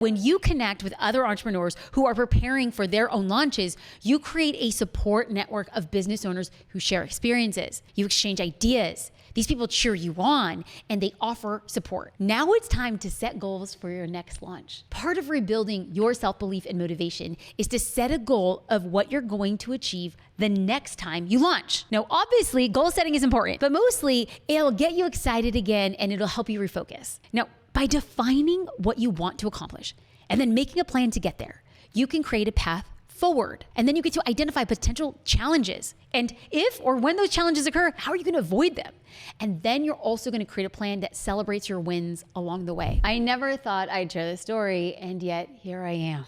When you connect with other entrepreneurs who are preparing for their own launches, you create a support network of business owners who share experiences. You exchange ideas. These people cheer you on and they offer support. Now it's time to set goals for your next launch. Part of rebuilding your self-belief and motivation is to set a goal of what you're going to achieve the next time you launch. Now, obviously, goal setting is important, but mostly it'll get you excited again and it'll help you refocus. Now, by defining what you want to accomplish and then making a plan to get there, you can create a path forward. And then you get to identify potential challenges. And if or when those challenges occur, how are you going to avoid them? And then you're also going to create a plan that celebrates your wins along the way. I never thought I'd share this story, and yet here I am.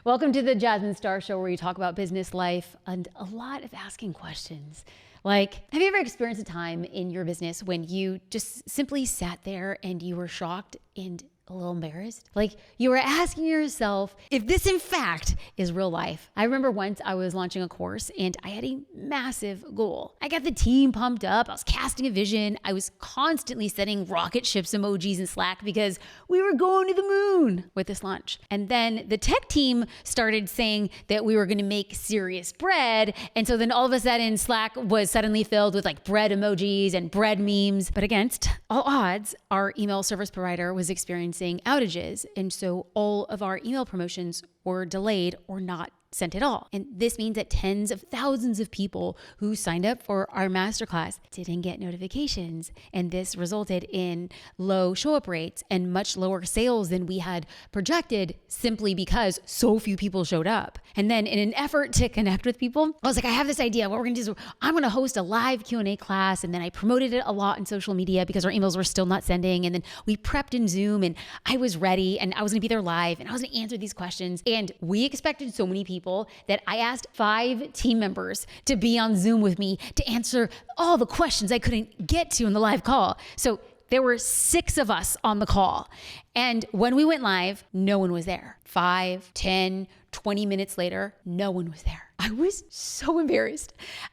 Welcome to the Jasmine Star Show, where we talk about business, life, and a lot of asking questions. Like, have you ever experienced a time in your business when you just simply sat there and you were shocked and a little embarrassed? Like, you were asking yourself if this in fact is real life. I remember once I was launching a course and I had a massive goal. I got the team pumped up. I was casting a vision. I was constantly sending rocket ships emojis in Slack because we were going to the moon with this launch. And then the tech team started saying that we were going to make serious bread. And so then all of a sudden Slack was suddenly filled with like bread emojis and bread memes. But against all odds, our email service provider was experiencing outages. And so all of our email promotions were delayed or not sent at all. And this means that tens of thousands of people who signed up for our masterclass didn't get notifications. And this resulted in low show-up rates and much lower sales than we had projected, simply because so few people showed up. And then in an effort to connect with people, I was like, I have this idea. What we're gonna do is I'm gonna host a live Q&A class. And then I promoted it a lot on social media because our emails were still not sending. And then we prepped in Zoom and I was ready and I was gonna be there live and I was gonna answer these questions. And we expected so many people that I asked 5 team members to be on Zoom with me to answer all the questions I couldn't get to in the live call. So there were 6 of us on the call. And when we went live, no one was there. 5, 10, 20 minutes later, no one was there. I was so embarrassed.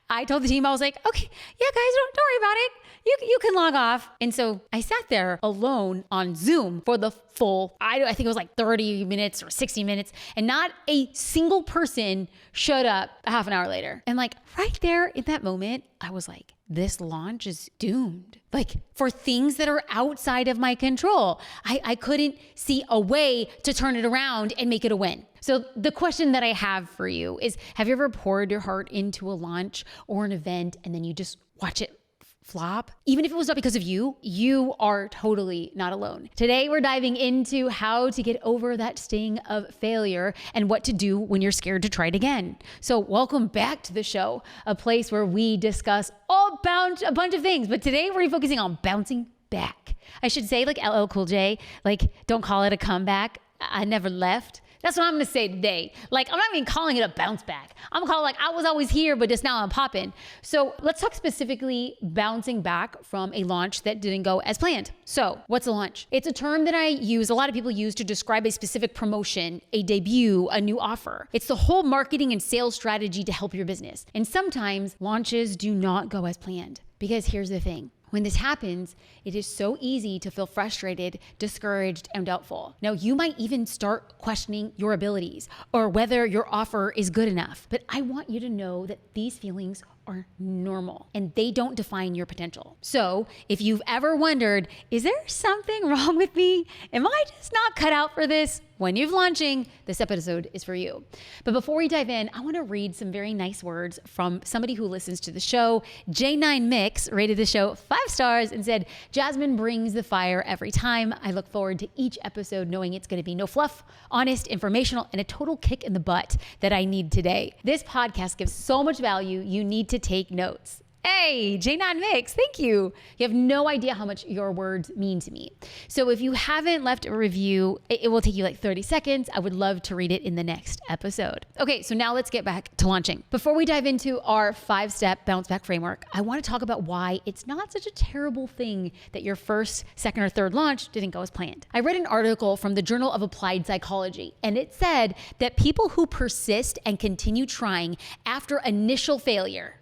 I told the team, I was like, okay, yeah, guys, don't worry about it. You can log off. And so I sat there alone on Zoom for the full, I think it was like 30 minutes or 60 minutes. And not a single person showed up a half an hour later. And like right there in that moment, I was like, this launch is doomed. Like for things that are outside of my control. I couldn't see a way to turn it around and make it a win. So the question that I have for you is, have you ever poured your heart into a launch or an event and then you just watch it flop? Even if it was not because of you, you are totally not alone. Today, we're diving into how to get over that sting of failure and what to do when you're scared to try it again. So welcome back to the show, a place where we discuss a bunch of things. But today we're focusing on bouncing back. I should say like LL Cool J, like don't call it a comeback. I never left. That's what I'm going to say today. Like, I'm not even calling it a bounce back. I'm calling like, I was always here, but just now I'm popping. So let's talk specifically bouncing back from a launch that didn't go as planned. So what's a launch? It's a term that a lot of people use to describe a specific promotion, a debut, a new offer. It's the whole marketing and sales strategy to help your business. And sometimes launches do not go as planned, because here's the thing. When this happens, it is so easy to feel frustrated, discouraged, and doubtful. Now, you might even start questioning your abilities or whether your offer is good enough. But I want you to know that these feelings are normal and they don't define your potential. So if you've ever wondered, is there something wrong with me? Am I just not cut out for this? When you're launching, this episode is for you. But before we dive in, I want to read some very nice words from somebody who listens to the show. J9 Mix rated the show 5 stars and said, Jasmine brings the fire every time. I look forward to each episode knowing it's going to be no fluff, honest, informational, and a total kick in the butt that I need today. This podcast gives so much value, you need to take notes. Hey, J9 Mix, thank you. You have no idea how much your words mean to me. So if you haven't left a review, it will take you like 30 seconds. I would love to read it in the next episode. Okay, so now let's get back to launching. Before we dive into our 5-step bounce back framework, I want to talk about why it's not such a terrible thing that your first, second, or third launch didn't go as planned. I read an article from the Journal of Applied Psychology, and it said that people who persist and continue trying after initial failure,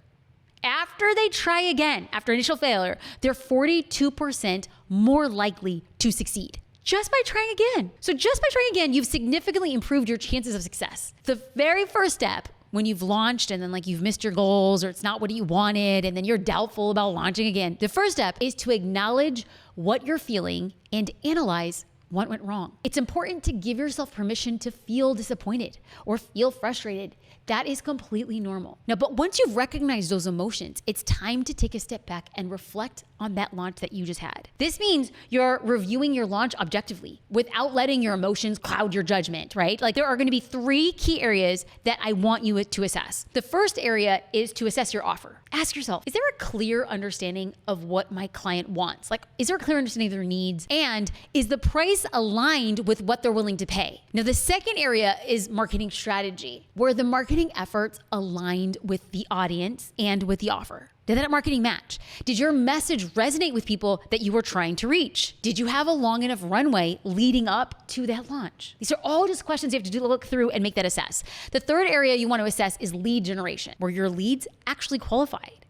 after they try again, after initial failure, they're 42% more likely to succeed. just by trying again. So just by trying again, you've significantly improved your chances of success. The very first step when you've launched and then you've missed your goals or it's not what you wanted and then you're doubtful about launching again, the first step is to acknowledge what you're feeling and analyze what went wrong. It's important to give yourself permission to feel disappointed or feel frustrated. That is completely normal. Now, but once you've recognized those emotions, it's time to take a step back and reflect on that launch that you just had. This means you're reviewing your launch objectively without letting your emotions cloud your judgment, right? There are going to be 3 key areas that I want you to assess. The first area is to assess your offer. Ask yourself, is there a clear understanding of what my client wants? Is there a clear understanding of their needs? And is the price aligned with what they're willing to pay? Now, the second area is marketing strategy, where the marketing efforts aligned with the audience and with the offer. Did that marketing match? Did your message resonate with people that you were trying to reach? Did you have a long enough runway leading up to that launch? These are all just questions you have to look through and make that assess. The third area you want to assess is lead generation, where your leads actually qualified.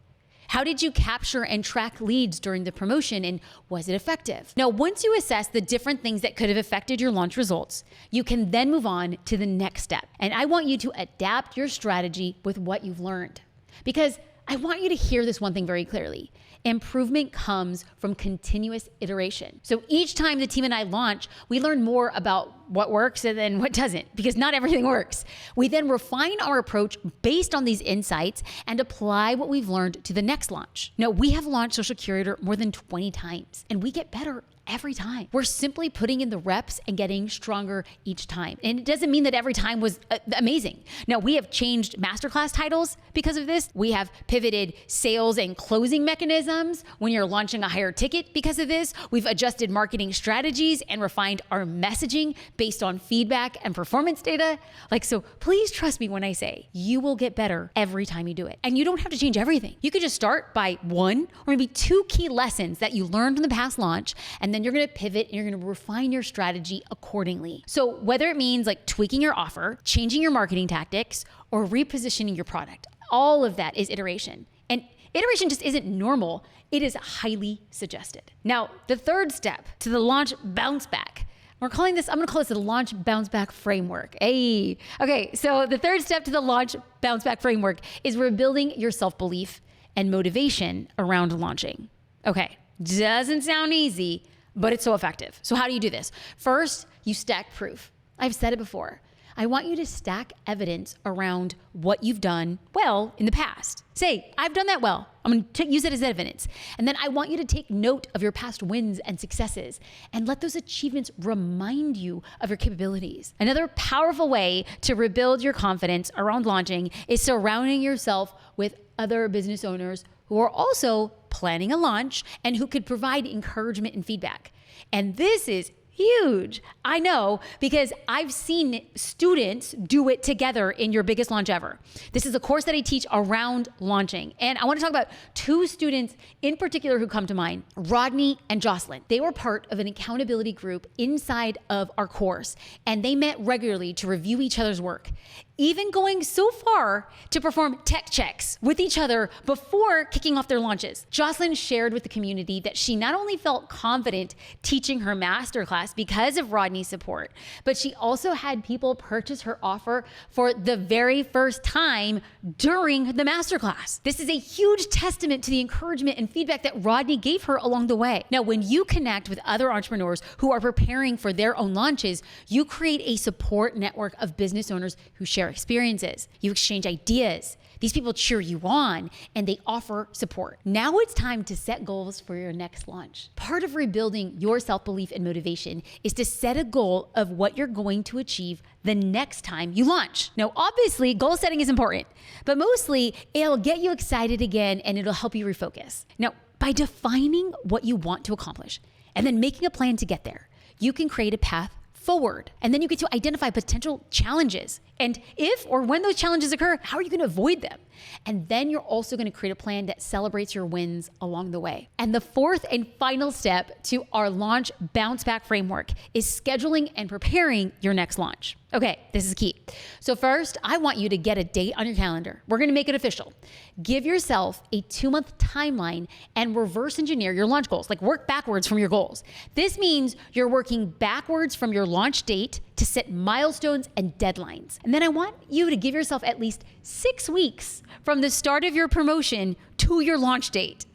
How did you capture and track leads during the promotion, and was it effective? Now, once you assess the different things that could have affected your launch results, you can then move on to the next step. And I want you to adapt your strategy with what you've learned, because I want you to hear this one thing very clearly. Improvement comes from continuous iteration. So each time the team and I launch, we learn more about what works and then what doesn't, because not everything works. We then refine our approach based on these insights and apply what we've learned to the next launch. Now, we have launched Social Curator more than 20 times, and we get better every time. We're simply putting in the reps and getting stronger each time. And it doesn't mean that every time was amazing. Now, we have changed masterclass titles because of this. We have pivoted sales and closing mechanisms when you're launching a higher ticket because of this. We've adjusted marketing strategies and refined our messaging based on feedback and performance data. So please trust me when I say you will get better every time you do it. And you don't have to change everything. You could just start by 1 or maybe 2 key lessons that you learned from the past launch, and then you're going to pivot and you're going to refine your strategy accordingly. So whether it means tweaking your offer, changing your marketing tactics, or repositioning your product, all of that is iteration. And iteration just isn't normal. It is highly suggested. Now, the third step to the launch bounce back, I'm going to call this the launch bounce back framework. Hey. Okay, so the third step to the launch bounce back framework is rebuilding your self-belief and motivation around launching. Okay, doesn't sound easy, but it's so effective. So how do you do this? First, you stack proof. I've said it before. I want you to stack evidence around what you've done well in the past. Say, I've done that well. I'm going to use it as evidence. And then I want you to take note of your past wins and successes and let those achievements remind you of your capabilities. Another powerful way to rebuild your confidence around launching is surrounding yourself with other business owners who are also planning a launch and who could provide encouragement and feedback. And this is huge. I know, because I've seen students do it together in your biggest launch ever. This is a course that I teach around launching. And I want to talk about 2 students in particular who come to mind, Rodney and Jocelyn. They were part of an accountability group inside of our course, and they met regularly to review each other's work, even going so far to perform tech checks with each other before kicking off their launches. Jocelyn shared with the community that she not only felt confident teaching her masterclass because of Rodney's support, but she also had people purchase her offer for the very first time during the masterclass. This is a huge testament to the encouragement and feedback that Rodney gave her along the way. Now, when you connect with other entrepreneurs who are preparing for their own launches, you create a support network of business owners who share experiences. You exchange ideas. These people cheer you on and they offer support. Now it's time to set goals for your next launch. Part of rebuilding your self-belief and motivation is to set a goal of what you're going to achieve the next time you launch. Now, obviously, goal setting is important, but mostly it'll get you excited again and it'll help you refocus. Now, by defining what you want to accomplish and then making a plan to get there, you can create a path forward. And then you get to identify potential challenges. And if or when those challenges occur, how are you going to avoid them? And then you're also going to create a plan that celebrates your wins along the way. And the fourth and final step to our launch bounce back framework is scheduling and preparing your next launch. Okay, this is key. So first, I want you to get a date on your calendar. We're gonna make it official. Give yourself a 2-month timeline and reverse engineer your launch goals. Like work backwards from your goals. This means you're working backwards from your launch date to set milestones and deadlines. And then I want you to give yourself at least 6 weeks from the start of your promotion to your launch date.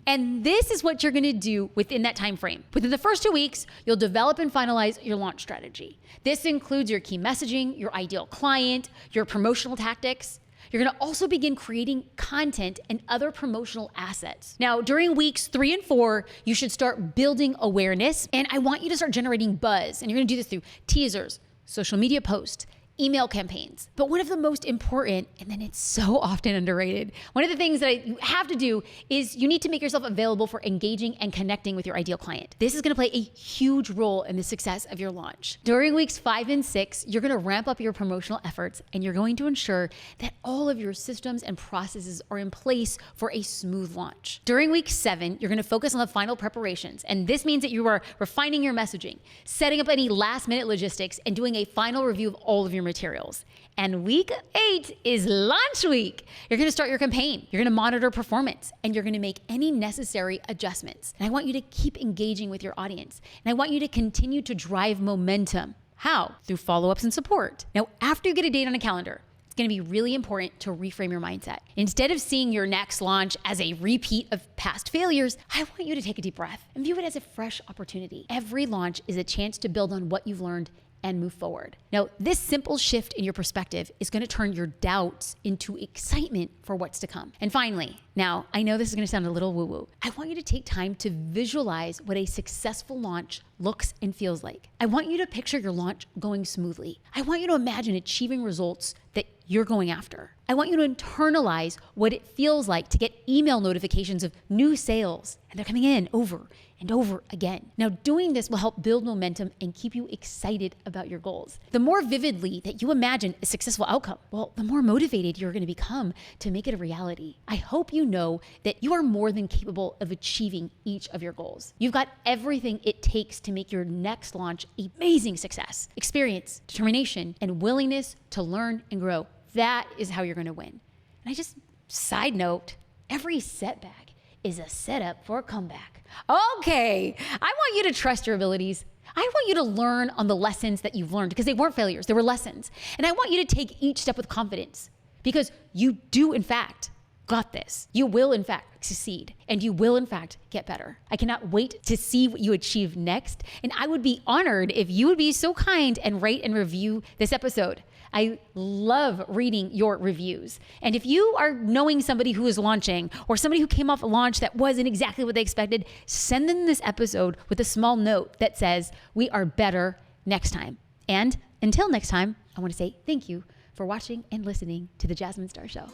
And this is what you're gonna do within that time frame. Within the first 2 weeks, you'll develop and finalize your launch strategy. This includes your key messaging, your ideal client, your promotional tactics. You're gonna also begin creating content and other promotional assets. Now, during weeks 3 and 4, you should start building awareness, and I want you to start generating buzz. And you're gonna do this through teasers, social media posts, email campaigns. But one of the most important, and then it's so often underrated, one of the things that you have to do is you need to make yourself available for engaging and connecting with your ideal client. This is gonna play a huge role in the success of your launch. During weeks 5 and 6, you're gonna ramp up your promotional efforts, and you're going to ensure that all of your systems and processes are in place for a smooth launch. During week 7, you're gonna focus on the final preparations, and this means that you are refining your messaging, setting up any last-minute logistics, and doing a final review of all of your materials. And week 8 is launch week. You're gonna start your campaign. You're gonna monitor performance, and you're gonna make any necessary adjustments. And I want you to keep engaging with your audience. And I want you to continue to drive momentum. How? Through follow-ups and support. Now, after you get a date on a calendar, it's gonna be really important to reframe your mindset. Instead of seeing your next launch as a repeat of past failures, I want you to take a deep breath and view it as a fresh opportunity. Every launch is a chance to build on what you've learned and move forward. Now, this simple shift in your perspective is gonna turn your doubts into excitement for what's to come. And finally, now, I know this is gonna sound a little woo-woo. I want you to take time to visualize what a successful launch looks and feels like. I want you to picture your launch going smoothly. I want you to imagine achieving results that you're going after. I want you to internalize what it feels like to get email notifications of new sales, and they're coming in over and over again. Now, doing this will help build momentum and keep you excited about your goals. The more vividly that you imagine a successful outcome, well, the more motivated you're gonna become to make it a reality. I hope you know that you are more than capable of achieving each of your goals. You've got everything it takes to make your next launch an amazing success. Experience, determination, and willingness to learn and grow. That is how you're gonna win. And side note, every setback is a setup for a comeback. Okay, I want you to trust your abilities. I want you to learn on the lessons that you've learned, because they weren't failures, they were lessons. And I want you to take each step with confidence, because you do, in fact, got this. You will, in fact, succeed, and you will, in fact, get better. I cannot wait to see what you achieve next, and I would be honored if you would be so kind and rate and review this episode. I love reading your reviews. And if you are knowing somebody who is launching, or somebody who came off a launch that wasn't exactly what they expected, send them this episode with a small note that says, "We are better next time." And until next time, I want to say thank you for watching and listening to The Jasmine Star Show.